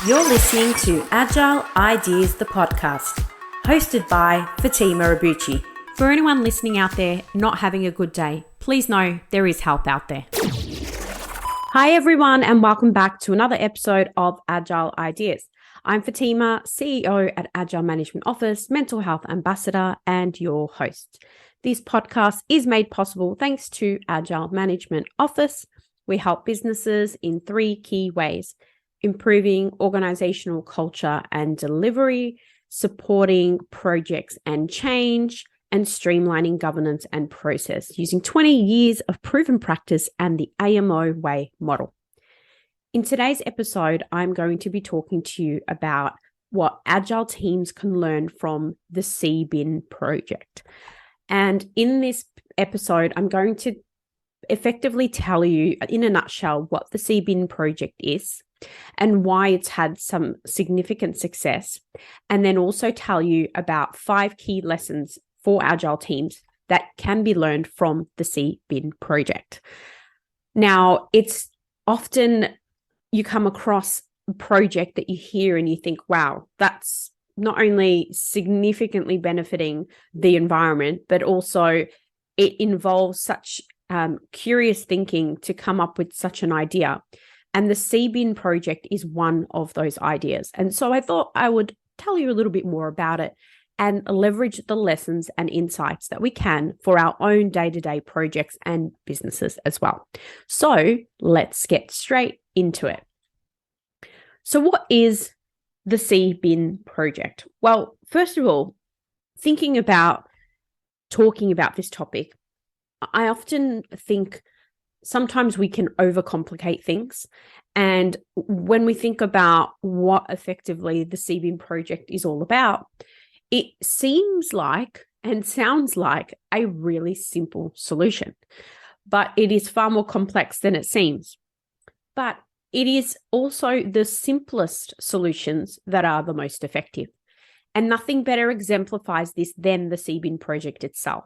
You're listening to Agile Ideas, the podcast, hosted by Fatima Abuchi. For anyone listening out there not having a good day, please know there is help out there. Hi everyone, and welcome back to another episode of Agile Ideas. I'm Fatima, CEO at Agile Management Office, Mental Health Ambassador, and your host. This podcast is made possible thanks to Agile Management Office. We help businesses in three key ways: improving organizational culture and delivery, supporting projects and change, and streamlining governance and process using 20 years of proven practice and the AMO Way model. In today's episode, I'm going to be talking to you about what Agile teams can learn from the Seabin Project. And in this episode, I'm going to effectively tell you in a nutshell what the Seabin Project is and why it's had some significant success, and then also tell you about 5 key lessons for Agile teams that can be learned from the Seabin Project. Now, it's often you come across a project that you hear and you think, wow, that's not only significantly benefiting the environment, but also it involves such curious thinking to come up with such an idea. And the Seabin Project is one of those ideas. And so I thought I would tell you a little bit more about it and leverage the lessons and insights that we can for our own day-to-day projects and businesses as well. So let's get straight into it. So what is the Seabin Project? Well, first of all, talking about this topic, I often think sometimes we can overcomplicate things. And when we think about what effectively the Seabin Project is all about, it seems like and sounds like a really simple solution, but it is far more complex than it seems. But it is also the simplest solutions that are the most effective. And nothing better exemplifies this than the Seabin Project itself.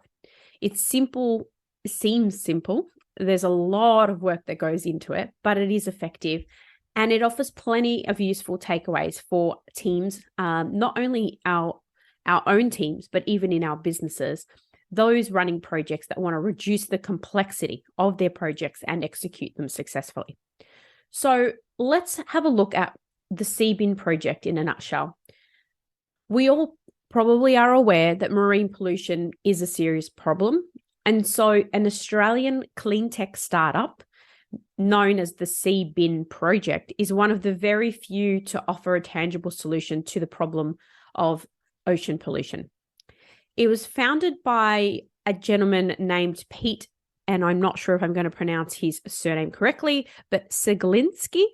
It's simple, seems simple. There's a lot of work that goes into it, but it is effective. And it offers plenty of useful takeaways for teams, not only our own teams, but even in our businesses, those running projects that want to reduce the complexity of their projects and execute them successfully. So let's have a look at the Seabin Project in a nutshell. We all probably are aware that marine pollution is a serious problem. And so an Australian clean tech startup known as the Seabin Project is one of the very few to offer a tangible solution to the problem of ocean pollution. It was founded by a gentleman named Pete, and I'm not sure if I'm going to pronounce his surname correctly, but Seglinski,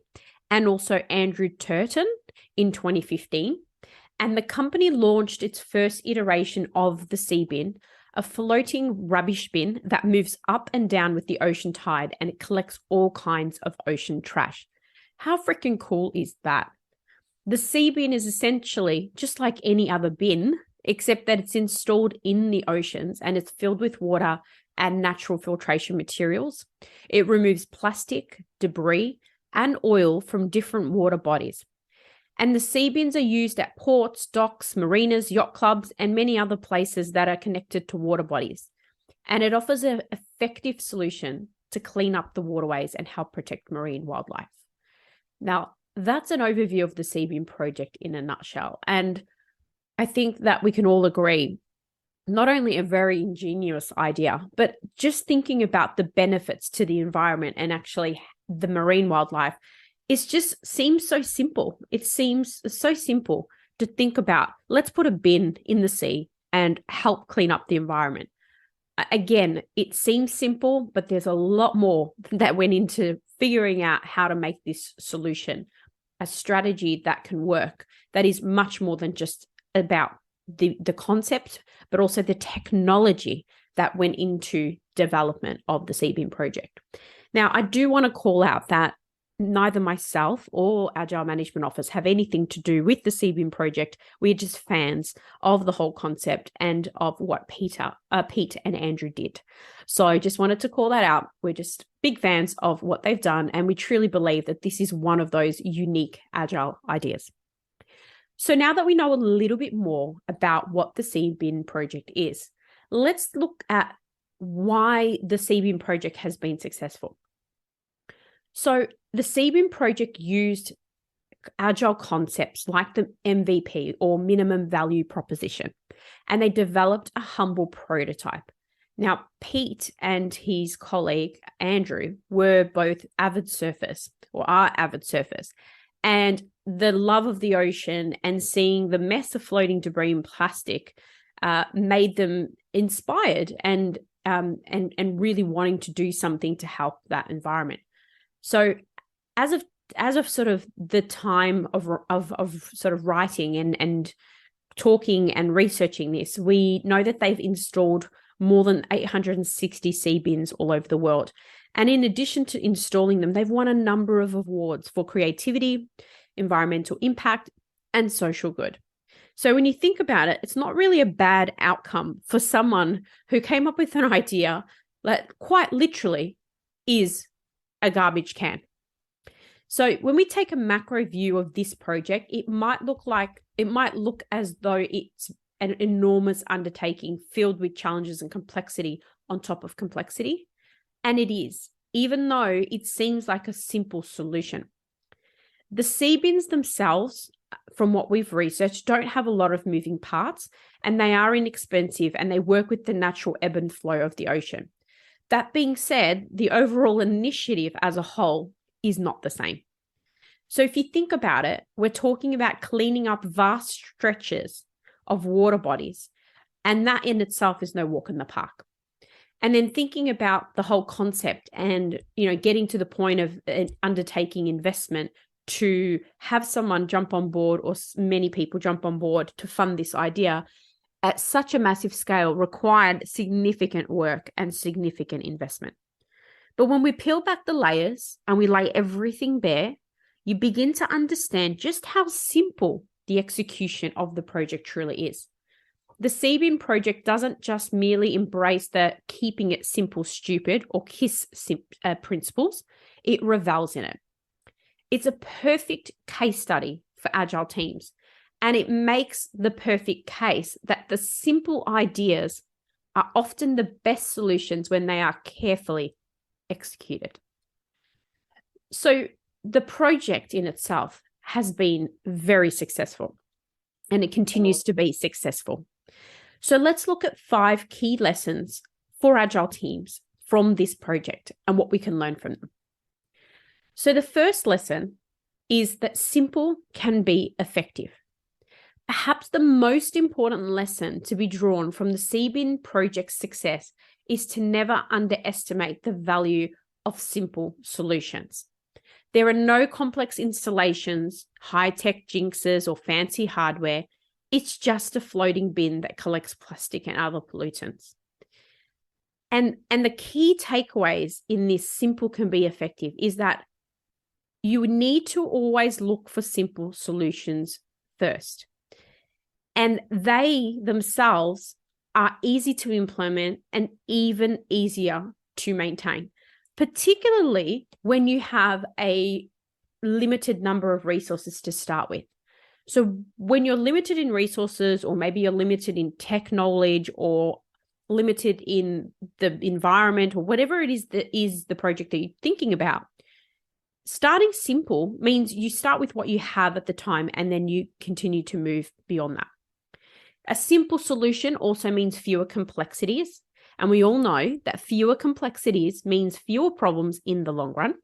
and also Andrew Turton in 2015. And the company launched its first iteration of the Seabin, a floating rubbish bin that moves up and down with the ocean tide, and it collects all kinds of ocean trash. How freaking cool is that? The Seabin is essentially just like any other bin, except that it's installed in the oceans and it's filled with water and natural filtration materials. It removes plastic, debris, and oil from different water bodies. And the Seabins are used at ports, docks, marinas, yacht clubs, and many other places that are connected to water bodies. And it offers an effective solution to clean up the waterways and help protect marine wildlife. Now, that's an overview of the Seabin Project in a nutshell. And I think that we can all agree, not only a very ingenious idea, but just thinking about the benefits to the environment and actually the marine wildlife, it just seems so simple. It seems so simple to think about, let's put a bin in the sea and help clean up the environment. Again, it seems simple, but there's a lot more that went into figuring out how to make this solution a strategy that can work, that is much more than just about the concept, but also the technology that went into development of the Seabin Project. Now, I do want to call out that neither myself or Agile Management Office have anything to do with the Seabin project. We're just fans of the whole concept and of what Pete and Andrew did. So I just wanted to call that out. We're just big fans of what they've done, and we truly believe that this is one of those unique Agile ideas. So now that we know a little bit more about what the Seabin project is, let's look at why the Seabin project has been successful. So the Seabin project used Agile concepts like the MVP, or minimum value proposition, and they developed a humble prototype. Now, Pete and his colleague, Andrew, were both avid surfers, or are avid surfers, and the love of the ocean and seeing the mess of floating debris and plastic made them inspired and really wanting to do something to help that environment. So as of sort of the time of sort of writing and talking and researching this, we know that they've installed more than 860 Seabins all over the world. And in addition to installing them, they've won a number of awards for creativity, environmental impact, and social good. So when you think about it, it's not really a bad outcome for someone who came up with an idea that quite literally is a garbage can. So when we take a macro view of this project, it might look as though it's an enormous undertaking filled with challenges and complexity on top of complexity. And it is, even though it seems like a simple solution. The Seabins themselves, from what we've researched, don't have a lot of moving parts, and they are inexpensive, and they work with the natural ebb and flow of the ocean. That being said, the overall initiative as a whole is not the same. So if you think about it, we're talking about cleaning up vast stretches of water bodies, and that in itself is no walk in the park. And then thinking about the whole concept and, getting to the point of undertaking investment to have someone jump on board, or many people jump on board to fund this idea at such a massive scale, required significant work and significant investment. But when we peel back the layers and we lay everything bare, you begin to understand just how simple the execution of the project truly is. The Seabin project doesn't just merely embrace the keeping it simple, stupid, or KISS principles, it revels in it. It's a perfect case study for Agile teams, and it makes the perfect case that the simple ideas are often the best solutions when they are carefully executed. So the project in itself has been very successful, and it continues to be successful. So let's look at 5 key lessons for Agile teams from this project and what we can learn from them. So the first lesson is that simple can be effective. Perhaps the most important lesson to be drawn from the Seabin project's success is to never underestimate the value of simple solutions. There are no complex installations, high-tech jinxes, or fancy hardware. It's just a floating bin that collects plastic and other pollutants. And the key takeaways in this simple can be effective is that you need to always look for simple solutions first. And they themselves are easy to implement and even easier to maintain, particularly when you have a limited number of resources to start with. So when you're limited in resources, or maybe you're limited in tech knowledge, or limited in the environment, or whatever it is that is the project that you're thinking about, starting simple means you start with what you have at the time, and then you continue to move beyond that. A simple solution also means fewer complexities, and we all know that fewer complexities means fewer problems in the long run.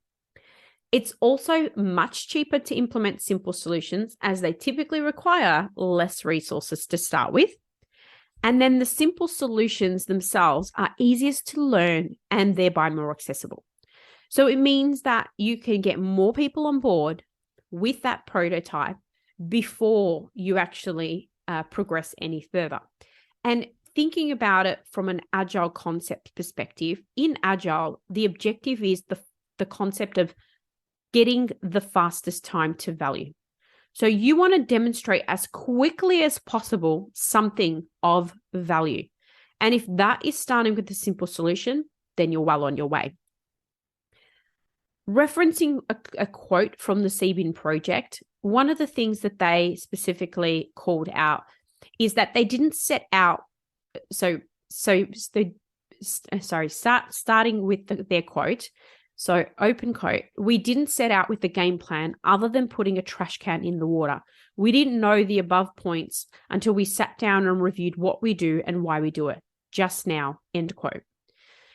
It's also much cheaper to implement simple solutions, as they typically require less resources to start with. And then the simple solutions themselves are easiest to learn and thereby more accessible. So it means that you can get more people on board with that prototype before you actually progress any further. And thinking about it from an Agile concept perspective, in Agile, the objective is the concept of getting the fastest time to value. So you want to demonstrate as quickly as possible something of value. And if that is starting with a simple solution, then you're well on your way. Referencing a quote from the Seabin Project, one of the things that they specifically called out is that they didn't set out, starting with their quote, so open quote, we didn't set out with the game plan other than putting a trash can in the water. We didn't know the above points until we sat down and reviewed what we do and why we do it. Just now, end quote.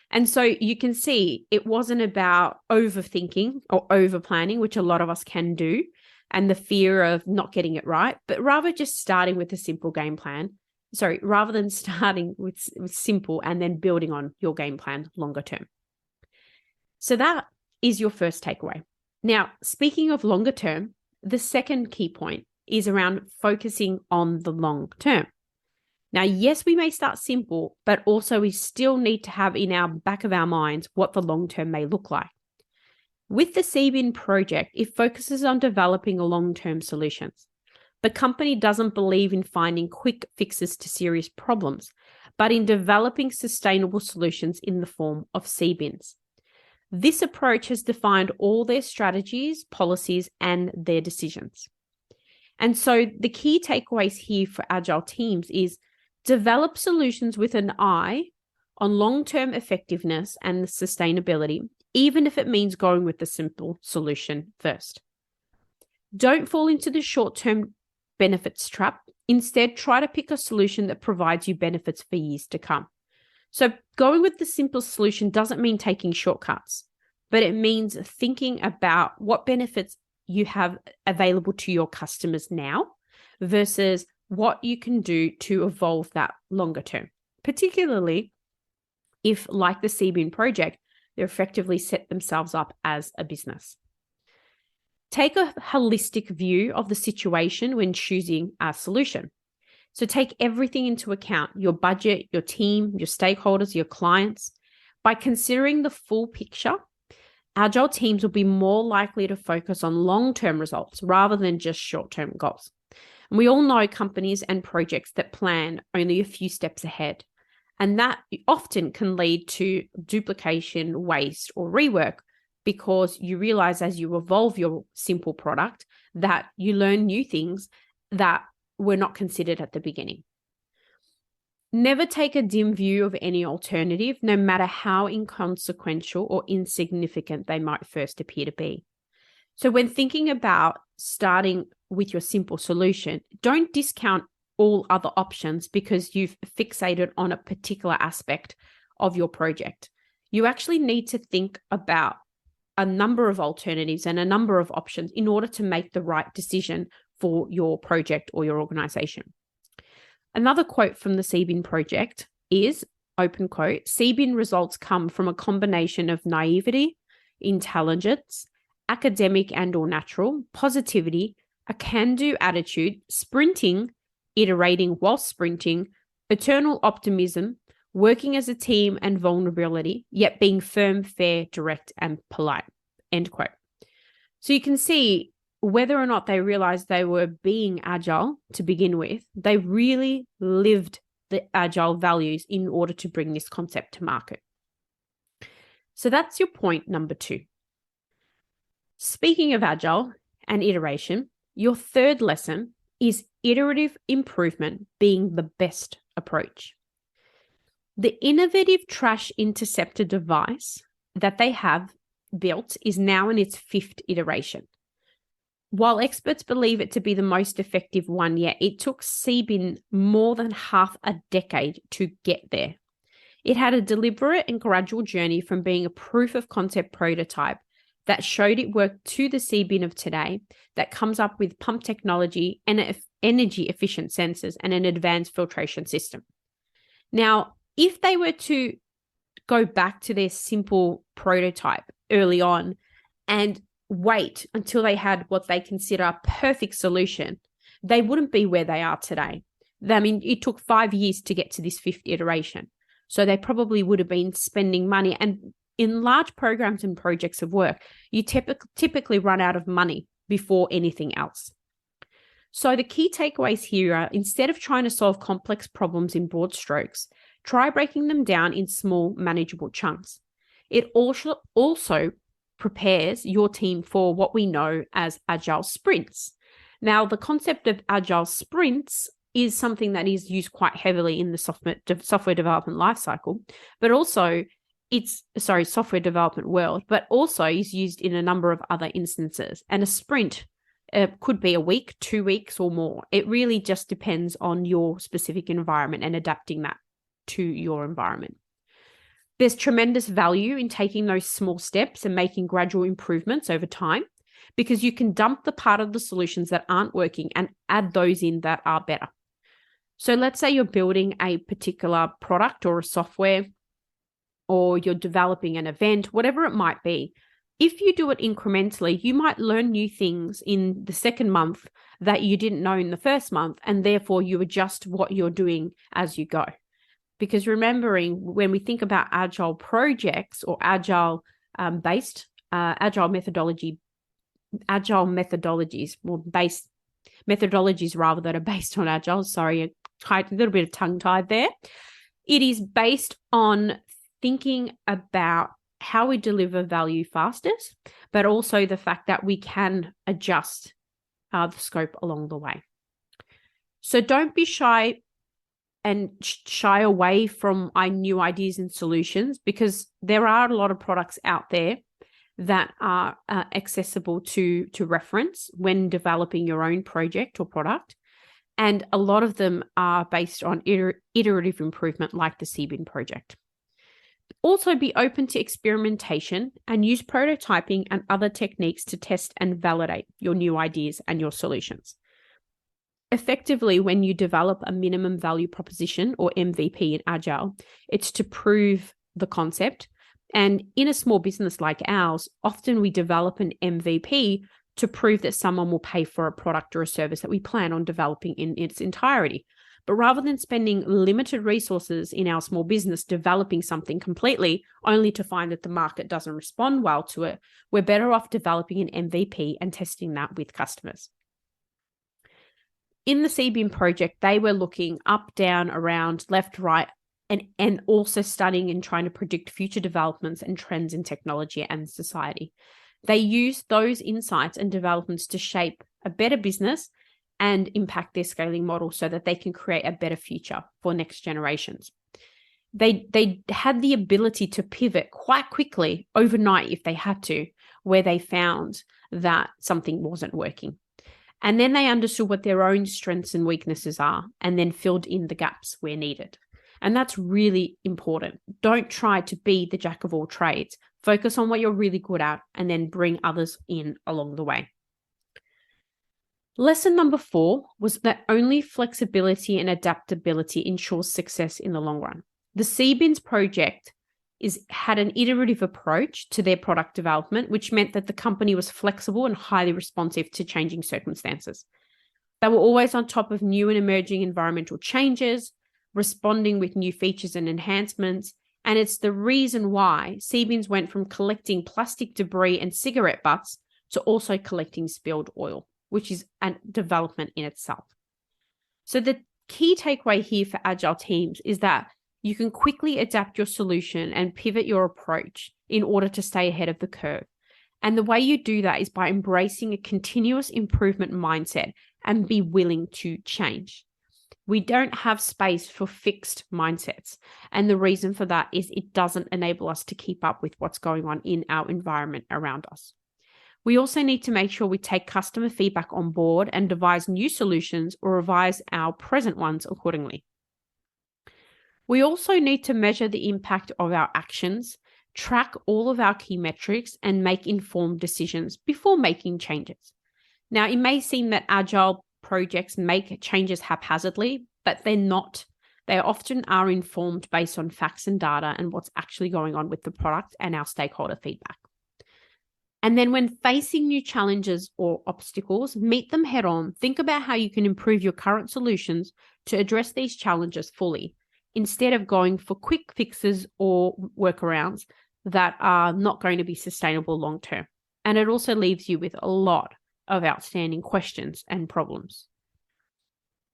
And so you can see it wasn't about overthinking or over planning, which a lot of us can do, and the fear of not getting it right, but rather just starting with a simple game plan. Rather than starting with simple and then building on your game plan longer term. So that is your first takeaway. Now, speaking of longer term, the second key point is around focusing on the long term. Now, yes, we may start simple, but also we still need to have in our back of our minds what the long term may look like. With the Seabin Project, it focuses on developing long-term solutions. The company doesn't believe in finding quick fixes to serious problems, but in developing sustainable solutions in the form of Seabins. This approach has defined all their strategies, policies, and their decisions. And so the key takeaways here for Agile teams is develop solutions with an eye on long-term effectiveness and sustainability, even if it means going with the simple solution first. Don't fall into the short-term benefits trap. Instead, try to pick a solution that provides you benefits for years to come. So going with the simple solution doesn't mean taking shortcuts, but it means thinking about what benefits you have available to your customers now versus what you can do to evolve that longer term, particularly if, like the Seabin Project, they effectively set themselves up as a business. Take a holistic view of the situation when choosing a solution. So take everything into account, your budget, your team, your stakeholders, your clients. By considering the full picture, Agile teams will be more likely to focus on long-term results rather than just short-term goals. And we all know companies and projects that plan only a few steps ahead. And that often can lead to duplication, waste, or rework because you realize as you evolve your simple product that you learn new things that were not considered at the beginning. Never take a dim view of any alternative, no matter how inconsequential or insignificant they might first appear to be. So when thinking about starting with your simple solution, don't discount all other options because you've fixated on a particular aspect of your project. You actually need to think about a number of alternatives and a number of options in order to make the right decision for your project or your organization. Another quote from the Seabin Project is, open quote, Seabin results come from a combination of naivety, intelligence, academic and or natural, positivity, a can-do attitude, sprinting, iterating while sprinting, eternal optimism, working as a team and vulnerability, yet being firm, fair, direct, and polite, end quote. So you can see whether or not they realized they were being agile to begin with, they really lived the agile values in order to bring this concept to market. So that's your point number 2. Speaking of agile and iteration, your third lesson is iterative improvement being the best approach. The innovative trash interceptor device that they have built is now in its 5th iteration. While experts believe it to be the most effective one yet, it took Seabin more than half a decade to get there. It had a deliberate and gradual journey from being a proof of concept prototype that showed it worked to the Seabin of today that comes up with pump technology and energy efficient sensors and an advanced filtration system. Now, if they were to go back to their simple prototype early on and wait until they had what they consider a perfect solution, they wouldn't be where they are today. I mean, it took 5 years to get to this 5th iteration. So they probably would have been spending money and in large programs and projects of work, you typically run out of money before anything else. So the key takeaways here are, instead of trying to solve complex problems in broad strokes, try breaking them down in small, manageable chunks. It also prepares your team for what we know as Agile sprints. Now, the concept of Agile sprints is something that is used quite heavily in the software development lifecycle, but also software development world, but also is used in a number of other instances. And a sprint could be a week, 2 weeks, or more. It really just depends on your specific environment and adapting that to your environment. There's tremendous value in taking those small steps and making gradual improvements over time, because you can dump the part of the solutions that aren't working and add those in that are better. So let's say you're building a particular product or a software, or you're developing an event, whatever it might be. If you do it incrementally, you might learn new things in the second month that you didn't know in the first month, and therefore you adjust what you're doing as you go. Because remembering, when we think about Agile projects or Agile methodologies, methodologies rather, that are based on Agile. Sorry, a little bit of tongue-tied there. It is based on thinking about how we deliver value fastest, but also the fact that we can adjust the scope along the way. So don't be shy away from new ideas and solutions, because there are a lot of products out there that are accessible to reference when developing your own project or product. And a lot of them are based on iterative improvement, like the Seabin Project. Also, be open to experimentation and use prototyping and other techniques to test and validate your new ideas and your solutions. Effectively, when you develop a minimum value proposition or MVP in Agile, it's to prove the concept. And in a small business like ours, often we develop an MVP to prove that someone will pay for a product or a service that we plan on developing in its entirety. But rather than spending limited resources in our small business developing something completely, only to find that the market doesn't respond well to it, we're better off developing an MVP and testing that with customers. In the Seabin project, they were looking up, down, around, left, right, and also studying and trying to predict future developments and trends in technology and society. They used those insights and developments to shape a better business and impact their scaling model so that they can create a better future for next generations. They had the ability to pivot quite quickly overnight if they had to, where they found that something wasn't working. And then they understood what their own strengths and weaknesses are, and then filled in the gaps where needed. And that's really important. Don't try to be the jack of all trades. Focus on what you're really good at, and then bring others in along the way. Lesson number 4 was that only flexibility and adaptability ensures success in the long run. The Seabin Project had an iterative approach to their product development, which meant that the company was flexible and highly responsive to changing circumstances. They were always on top of new and emerging environmental changes, responding with new features and enhancements. And it's the reason why Seabins went from collecting plastic debris and cigarette butts to also collecting spilled oil, which is a development in itself. So the key takeaway here for Agile teams is that you can quickly adapt your solution and pivot your approach in order to stay ahead of the curve. And the way you do that is by embracing a continuous improvement mindset and be willing to change. We don't have space for fixed mindsets. And the reason for that is it doesn't enable us to keep up with what's going on in our environment around us. We also need to make sure we take customer feedback on board and devise new solutions or revise our present ones accordingly. We also need to measure the impact of our actions, track all of our key metrics, and make informed decisions before making changes. Now, it may seem that Agile projects make changes haphazardly, but they're not. They often are informed based on facts and data and what's actually going on with the product and our stakeholder feedback. And then when facing new challenges or obstacles, meet them head on. Think about how you can improve your current solutions to address these challenges fully. Instead of going for quick fixes or workarounds, that are not going to be sustainable long term. And it also leaves you with a lot of outstanding questions and problems.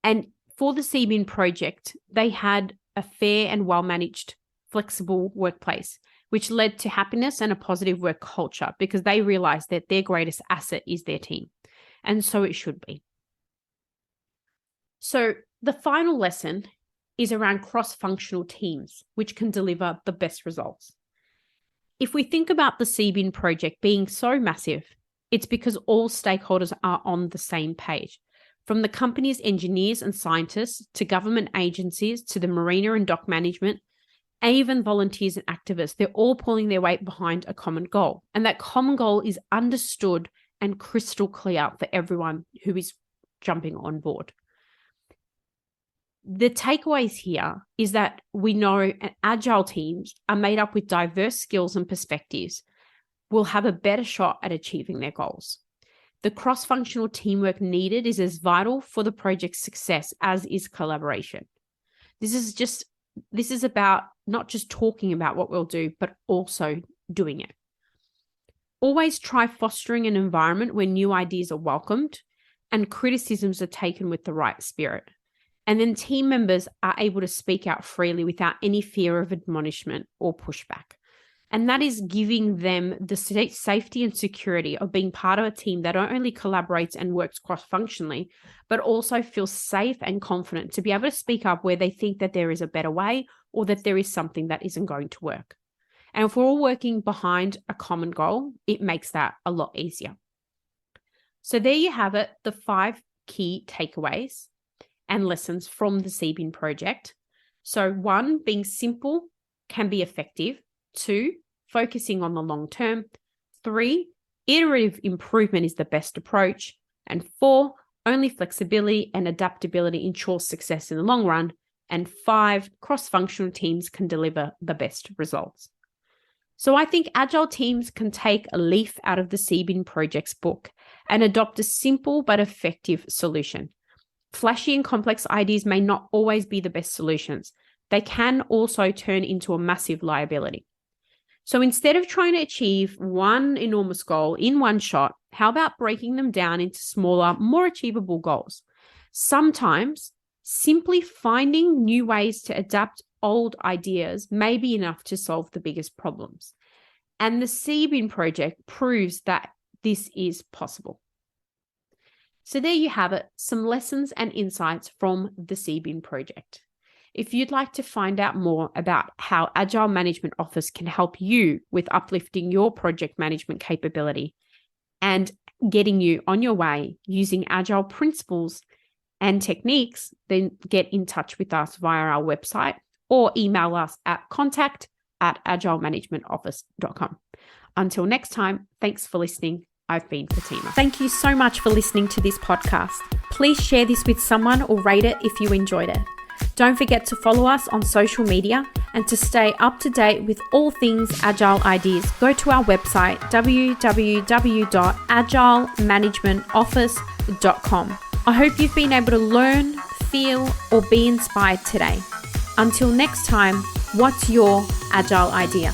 And for the Seabin project, they had a fair and well-managed, flexible workplace, which led to happiness and a positive work culture because they realized that their greatest asset is their team. And so it should be. So the final lesson is around cross-functional teams, which can deliver the best results. If we think about the Seabin project being so massive, it's because all stakeholders are on the same page. From the company's engineers and scientists to government agencies to the marina and dock management, and even volunteers and activists, they're all pulling their weight behind a common goal. And that common goal is understood and crystal clear for everyone who is jumping on board. The takeaways here is that we know agile teams are made up with diverse skills and perspectives will have a better shot at achieving their goals. The cross-functional teamwork needed is as vital for the project's success as is collaboration. This is about not just talking about what we'll do, but also doing it. Always try fostering an environment where new ideas are welcomed and criticisms are taken with the right spirit. And then team members are able to speak out freely without any fear of admonishment or pushback. And that is giving them the safety and security of being part of a team that not only collaborates and works cross-functionally, but also feels safe and confident to be able to speak up where they think that there is a better way or that there is something that isn't going to work. And if we're all working behind a common goal, it makes that a lot easier. So there you have it, the 5 key takeaways and lessons from the Seabin project. So 1, being simple can be effective. 2, focusing on the long term. 3, iterative improvement is the best approach. And 4, only flexibility and adaptability ensures success in the long run. And 5, cross-functional teams can deliver the best results. So I think agile teams can take a leaf out of the Seabin project's book and adopt a simple but effective solution. Flashy and complex ideas may not always be the best solutions. They can also turn into a massive liability. So instead of trying to achieve one enormous goal in one shot, how about breaking them down into smaller, more achievable goals? Sometimes simply finding new ways to adapt old ideas may be enough to solve the biggest problems. And the Seabin project proves that this is possible. So there you have it, some lessons and insights from the Seabin project. If you'd like to find out more about how Agile Management Office can help you with uplifting your project management capability and getting you on your way using Agile principles and techniques, then get in touch with us via our website or email us at contact@agilemanagementoffice.com. Until next time, thanks for listening. I've been Fatima. Thank you so much for listening to this podcast. Please share this with someone or rate it if you enjoyed it. Don't forget to follow us on social media, and to stay up to date with all things Agile ideas, go to our website www.agilemanagementoffice.com. I hope you've been able to learn, feel, or be inspired today. Until next time, what's your Agile idea?